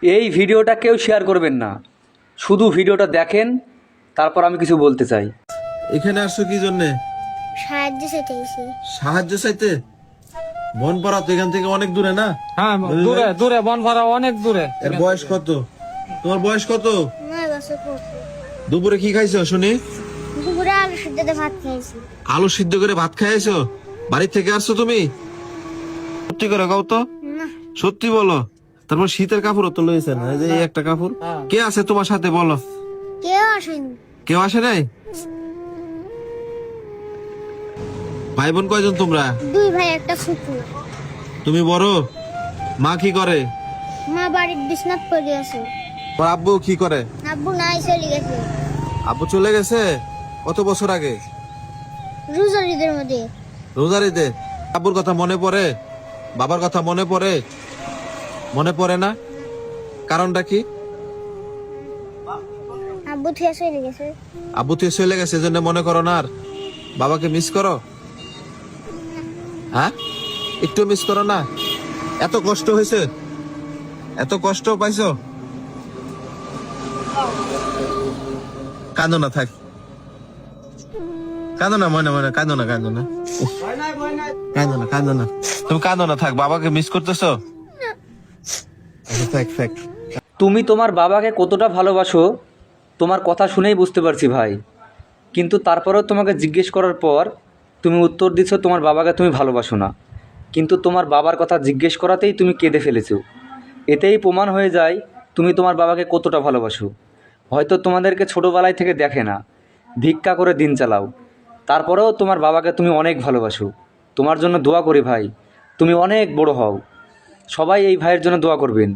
এই ভিডিওটা কেউ শেয়ার করবেন না, শুধু ভিডিওটা দেখেন, তারপর আমি কিছু বলতে চাই। এখানে আসছো কি জন্যে? সাহায্য চাইতেছি। সাহায্য চাইতে? বনপাড়া তো এখান থেকে অনেক দূরে না? হ্যাঁ দূরে দূরে বনপাড়া অনেক দূরে। এর বয়স কত? তোমার বয়স কত? 9 বছর পড়ছে। দুপুরে কি খাইছো শুনি? দুপুরে আলু সিদ্ধ দিয়ে ভাত খেয়েছি। আলু সিদ্ধ করে ভাত খাইছো? বাড়ি থেকে আসছো তুমি? সত্যি করে কও তো, না, সত্যি বলো। তারপর শীতের কাপড়ও তো লইছেন, এই যে এই একটা কাপড়। কে আছে তোমার সাথে বলো? কেউ আসেনি। কেউ আসে নাই? ভাই বোন কয়জন তোমরা? 2 ভাই একটা ফুপু। তুমি বড়? মা কি করে? মা বাড়ির বিছনাত পড়ে আছে। তোমার আব্বু কি করে? আব্বু নাই, চলে গেছে আব্বু চলে গেছে কত বছর আগে? রোজার ঈদের মধ্যে। রোজার ঈদে? আব্বুর কথা মনে পড়ে? বাবার কথা মনে পড়ে? মনে পড়ে না? কারণটা কি? আব্বু থুয়া চলে গেছে। আব্বু তুই চলে গেছে এজন্য মনে করো না? আর বাবাকে মিস করো? হ্যাঁ, একটু মিস করো না? এত কষ্ট হয়েছে, এত কষ্ট পাইছো? কাঁদো না, থাক, কাঁদো না, মনে মনে কাঁদো না, কাঁদো না, কাঁদো না, কাঁদো না, তুমি কাঁদো না, থাক। বাবাকে মিস করতেছো? থাক থাক। তুমি তোমার বাবাকে কতটা ভালোবাসো তোমার কথা শুনেই বুঝতে পারছি ভাই, কিন্তু তারপরেও তোমাকে জিজ্ঞেস করার পর তুমি উত্তর দিচ্ছ তোমার বাবাকে তুমি ভালোবাসো না, কিন্তু তোমার বাবার কথা জিজ্ঞেস করাতেই তুমি কেঁদে ফেলেছো। এতেই প্রমাণ হয়ে যায় তুমি তোমার বাবাকে কতটা ভালোবাসো। হয়তো তোমাদেরকে ছোটোবেলায় থেকে দেখে না, ভিক্ষা করে দিন চালাও, তারপরেও তোমার বাবাকে তুমি অনেক ভালোবাসো। তোমার জন্য দোয়া করি ভাই, তুমি অনেক বড় হও। সবাই এই ভাইয়ের জন্য দোয়া করবেন।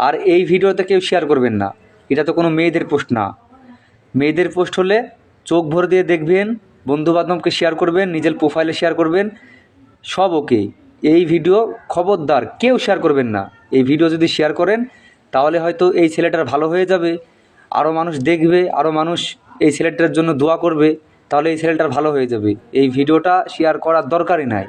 আর এই ভিডিওতে কেউ শেয়ার করবেন না, এটা তো কোনো মেয়েদের পোস্ট না। মেয়েদের পোস্ট হলে চোখ ভরে দিয়ে দেখবেন, বন্ধুবান্ধবকে শেয়ার করবেন, নিজের প্রোফাইলে শেয়ার করবেন, সব ওকে। এই ভিডিও খবরদার কেউ শেয়ার করবেন না। এই ভিডিও যদি শেয়ার করেন তাহলে হয়তো এই ছেলেটার ভালো হয়ে যাবে, আরও মানুষ দেখবে, আরও মানুষ এই ছেলেটার জন্য দোয়া করবে, তাহলে এই ছেলেটার ভালো হয়ে যাবে। এই ভিডিওটা শেয়ার করার দরকারই নাই।